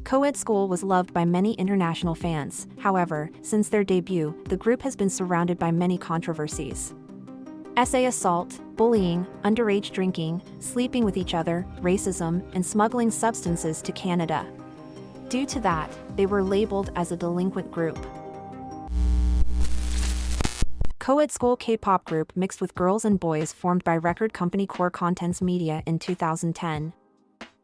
Co-ed School was loved by many international fans. However, since their debut, the group has been surrounded by many controversies. SA assault, bullying, underage drinking, sleeping with each other, racism, and smuggling substances to Canada. Due to that, they were labeled as a delinquent group. Co-ed School K-pop group mixed with girls and boys formed by record company Core Contents Media in 2010.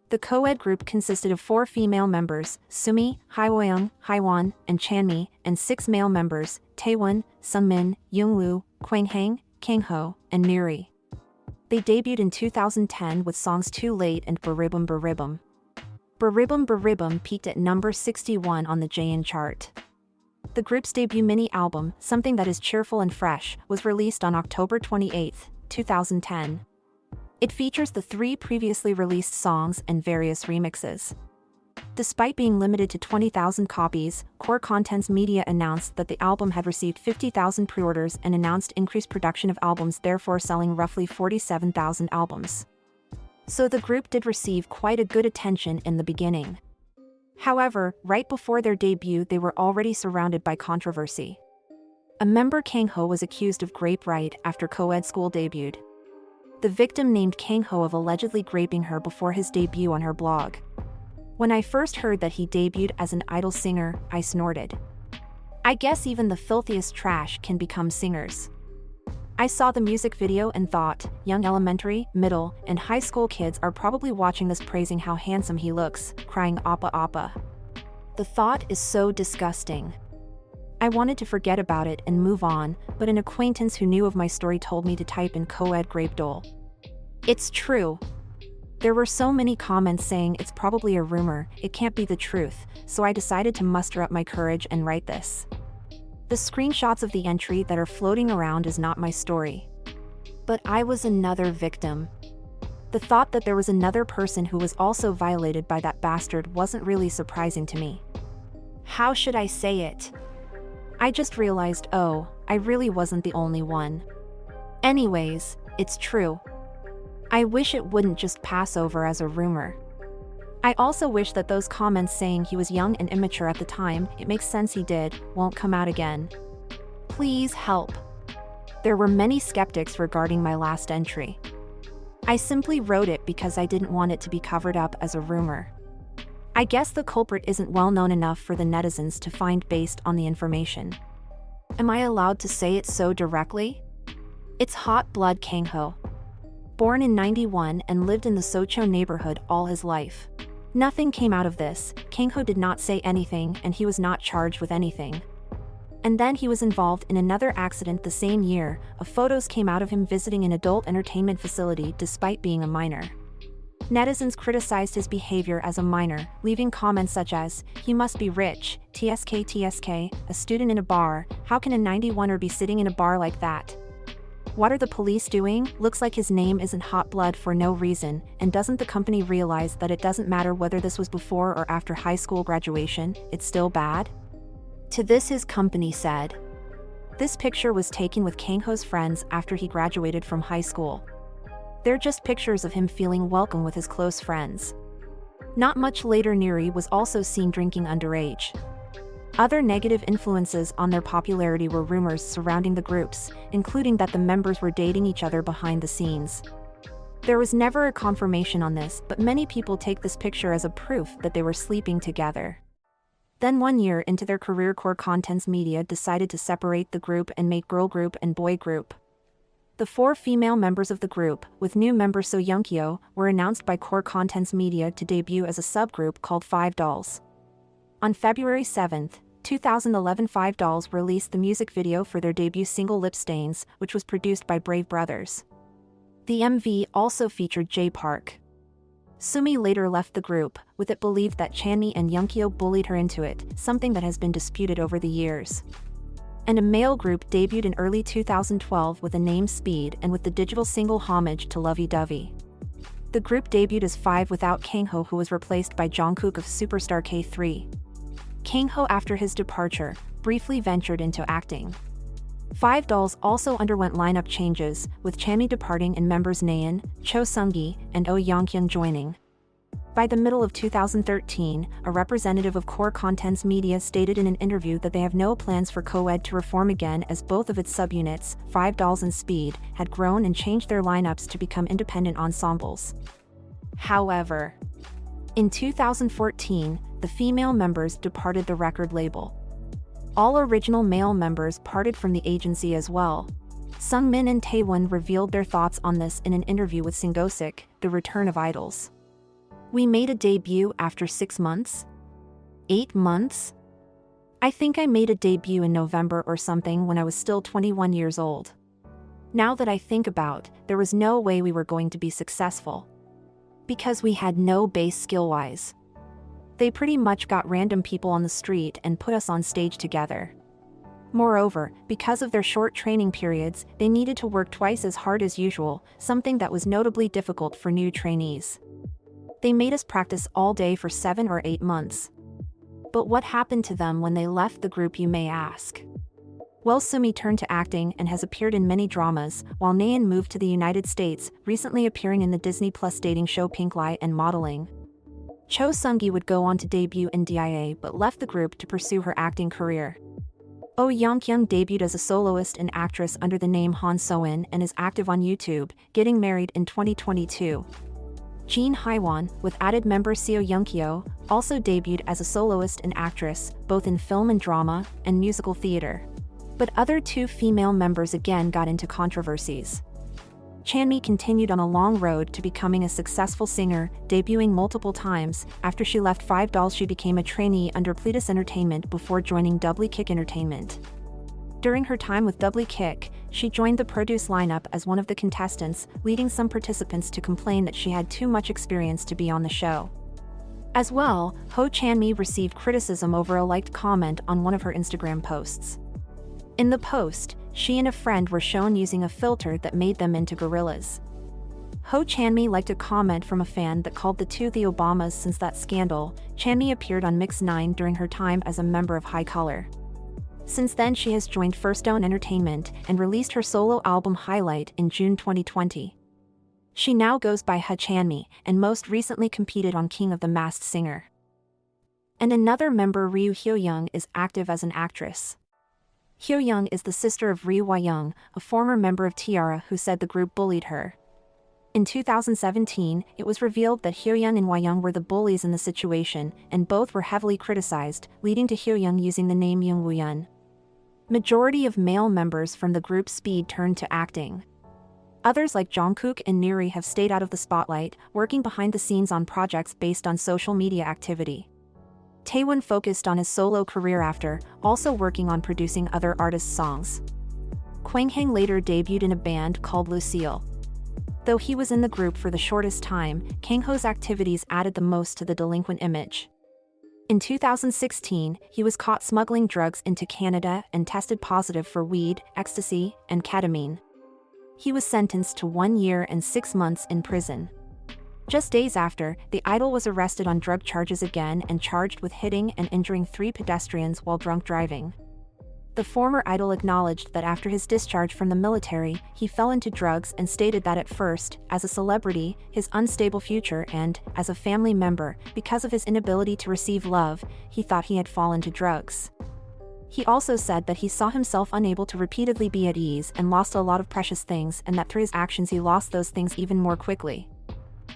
The co-ed group consisted of 4 female members, Sumi, Hyeoyoung, Hyewan, and Chanmi, and 6 male members, Taewon, Sungmin, Youngwoo, Kwanghang, Kangho, and Miri. They debuted in 2010 with songs Too Late and Baribum Baribum. Baribum Baribum peaked at number 61 on the JN chart. The group's debut mini-album, Something That Is Cheerful and Fresh, was released on October 28, 2010. It features the 3 previously released songs and various remixes. Despite being limited to 20,000 copies, Core Contents Media announced that the album had received 50,000 pre-orders and announced increased production of albums, therefore selling roughly 47,000 albums. So the group did receive quite a good attention in the beginning. However, right before their debut they were already surrounded by controversy. A member Kangho was accused of grape right after Co-ed School debuted. The victim named Kangho of allegedly graping her before his debut on her blog. When I first heard that he debuted as an idol singer, I snorted. I guess even the filthiest trash can become singers. I saw the music video and thought, young elementary, middle, and high school kids are probably watching this praising how handsome he looks, crying appa appa. The thought is so disgusting. I wanted to forget about it and move on, but an acquaintance who knew of my story told me to type in co-ed grape doll. It's true. There were so many comments saying it's probably a rumor, it can't be the truth, so I decided to muster up my courage and write this. The screenshots of the entry that are floating around is not my story. But I was another victim. The thought that there was another person who was also violated by that bastard wasn't really surprising to me. How should I say it? I just realized, oh, I really wasn't the only one. Anyways, it's true. I wish it wouldn't just pass over as a rumor. I also wish that those comments saying he was young and immature at the time, it makes sense he did, won't come out again. Please help. There were many skeptics regarding my last entry. I simply wrote it because I didn't want it to be covered up as a rumor. I guess the culprit isn't well known enough for the netizens to find based on the information. Am I allowed to say it so directly? It's hot blood Kangho. Born in '91 and lived in the Socho neighborhood all his life. Nothing came out of this, Kangho did not say anything and he was not charged with anything. And then he was involved in another accident the same year, photos came out of him visiting an adult entertainment facility despite being a minor. Netizens criticized his behavior as a minor, leaving comments such as, he must be rich, TSK, a student in a bar, how can a 91er be sitting in a bar like that? What are the police doing? Looks like his name isn't hot blood for no reason, and doesn't the company realize that it doesn't matter whether this was before or after high school graduation, it's still bad? To this his company said. This picture was taken with Kangho's friends after he graduated from high school. They're just pictures of him feeling welcome with his close friends. Not much later Neri was also seen drinking underage. Other negative influences on their popularity were rumors surrounding the groups, including that the members were dating each other behind the scenes. There was never a confirmation on this, but many people take this picture as a proof that they were sleeping together. Then 1 year into their career, Core Contents Media decided to separate the group and make girl group and boy group. The 4 female members of the group, with new member So Youngkyo, were announced by Core Contents Media to debut as a subgroup called 5 Dolls. On February 7, 2011, 5 Dolls released the music video for their debut single Lip Stains, which was produced by Brave Brothers. The MV also featured Jay Park. Sumi later left the group, with it believed that Chanmi and Youngkyo bullied her into it, something that has been disputed over the years. And a male group debuted in early 2012 with the name Speed and with the digital single Homage to Lovey Dovey. The group debuted as 5 without Kangho, who was replaced by Jungkook of Superstar K3. Kangho, after his departure, briefly ventured into acting. 5 Dolls also underwent lineup changes, with Chanmi departing and members Nayeon, Cho Seunggi, and Oh Youngkyun joining. By the middle of 2013, a representative of Core Contents Media stated in an interview that they have no plans for co-ed to reform again as both of its subunits, 5 Dolls and Speed, had grown and changed their lineups to become independent ensembles. However, in 2014, the female members departed the record label. All original male members parted from the agency as well. Sungmin and Taewon revealed their thoughts on this in an interview with Singosik, The Return of Idols. "We made a debut after 6 months? 8 months? I think I made a debut in November or something when I was still 21 years old. Now that I think about, there was no way we were going to be successful. Because we had no base skill-wise. They pretty much got random people on the street and put us on stage together. Moreover, because of their short training periods, they needed to work twice as hard as usual, something that was notably difficult for new trainees. They made us practice all day for 7 or 8 months. But what happened to them when they left the group, you may ask? Well, Sumi turned to acting and has appeared in many dramas, while Nayeon moved to the United States, recently appearing in the Disney Plus dating show Pink Lie and modeling. Cho Seung-gi would go on to debut in DIA but left the group to pursue her acting career. Oh Young-kyung debuted as a soloist and actress under the name Han So-in and is active on YouTube, getting married in 2022. Jin Haiwan, with added member Seo Young-kyo, also debuted as a soloist and actress, both in film and drama, and musical theater. But other 2 female members again got into controversies. Chanmi continued on a long road to becoming a successful singer, debuting multiple times. After she left 5 Dolls, she became a trainee under Pledis Entertainment before joining Doubly Kick Entertainment. During her time with Doubly Kick, she joined the Produce lineup as one of the contestants, leading some participants to complain that she had too much experience to be on the show. As well, Ho Chanmi received criticism over a liked comment on one of her Instagram posts. In the post, she and a friend were shown using a filter that made them into gorillas. Ho Chanmi liked a comment from a fan that called the 2 the Obamas. Since that scandal, Chanmi appeared on Mix 9 during her time as a member of High Color. Since then, she has joined First Stone Entertainment and released her solo album Highlight in June 2020. She now goes by Ha Chanmi and most recently competed on King of the Masked Singer. And another member, Ryu Hyo-young, is active as an actress. Hyo-young is the sister of Ryu Hwa-young, a former member of t-ara who said the group bullied her. In 2017, it was revealed that Hyo-young and Hwa-young were the bullies in the situation, and both were heavily criticized, leading to Hyo-young using the name Young-woo-yeon. Majority of male members from the group Speed turned to acting. Others like Jungkook and Neri have stayed out of the spotlight, working behind the scenes on projects based on social media activity. Taewon focused on his solo career after, also working on producing other artists' songs. Kwanghang later debuted in a band called Lucille. Though he was in the group for the shortest time, Kangho's activities added the most to the Delinquent image. In 2016, he was caught smuggling drugs into Canada and tested positive for weed, ecstasy, and ketamine. He was sentenced to 1 year and 6 months in prison. Just days after, the idol was arrested on drug charges again and charged with hitting and injuring 3 pedestrians while drunk driving. The former idol acknowledged that after his discharge from the military, he fell into drugs and stated that at first, as a celebrity, his unstable future and, as a family member, because of his inability to receive love, he thought he had fallen to drugs. He also said that he saw himself unable to repeatedly be at ease and lost a lot of precious things, and that through his actions he lost those things even more quickly.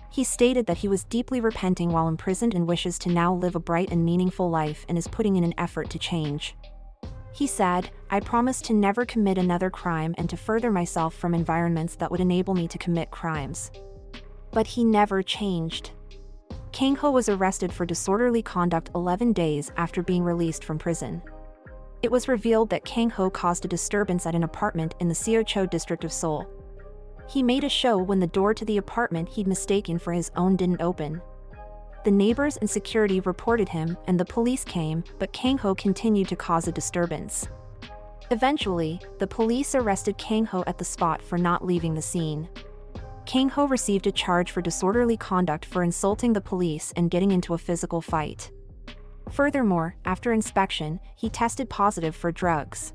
He stated that he was deeply repenting while imprisoned and wishes to now live a bright and meaningful life and is putting in an effort to change. He said, "I promise to never commit another crime and to further myself from environments that would enable me to commit crimes." But he never changed. Kangho was arrested for disorderly conduct 11 days after being released from prison. It was revealed that Kangho caused a disturbance at an apartment in the Seocho district of Seoul. He made a show when the door to the apartment he'd mistaken for his own didn't open. The neighbors and security reported him, and the police came, but Kangho continued to cause a disturbance. Eventually, the police arrested Kangho at the spot for not leaving the scene. Kangho received a charge for disorderly conduct for insulting the police and getting into a physical fight. Furthermore, after inspection, he tested positive for drugs.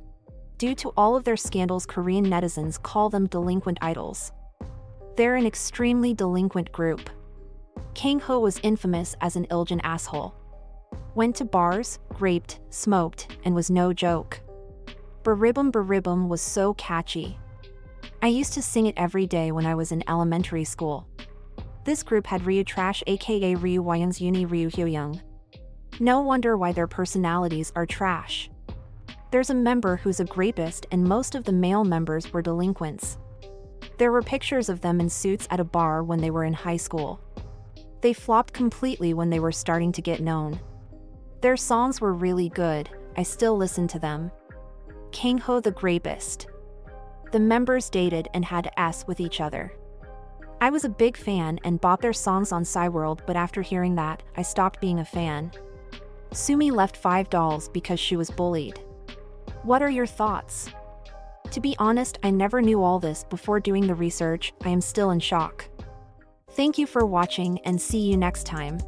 Due to all of their scandals, Korean netizens call them delinquent idols. They're an extremely delinquent group. Kang-ho was infamous as an Iljan asshole. Went to bars, raped, smoked, and was no joke. Baribum was so catchy. I used to sing it every day when I was in elementary school. This group had Ryu Trash aka Ryu Hyoung's Uni Ryu Hyoung. No wonder why their personalities are trash. There's a member who's a grapist and most of the male members were delinquents. There were pictures of them in suits at a bar when they were in high school. They flopped completely when they were starting to get known. Their songs were really good, I still listen to them. Kang-ho the grapist. The members dated and had S with each other. I was a big fan and bought their songs on Cyworld, but after hearing that, I stopped being a fan. Sumi left 5 dolls because she was bullied. What are your thoughts? To be honest, I never knew all this before doing the research. I am still in shock. Thank you for watching and see you next time.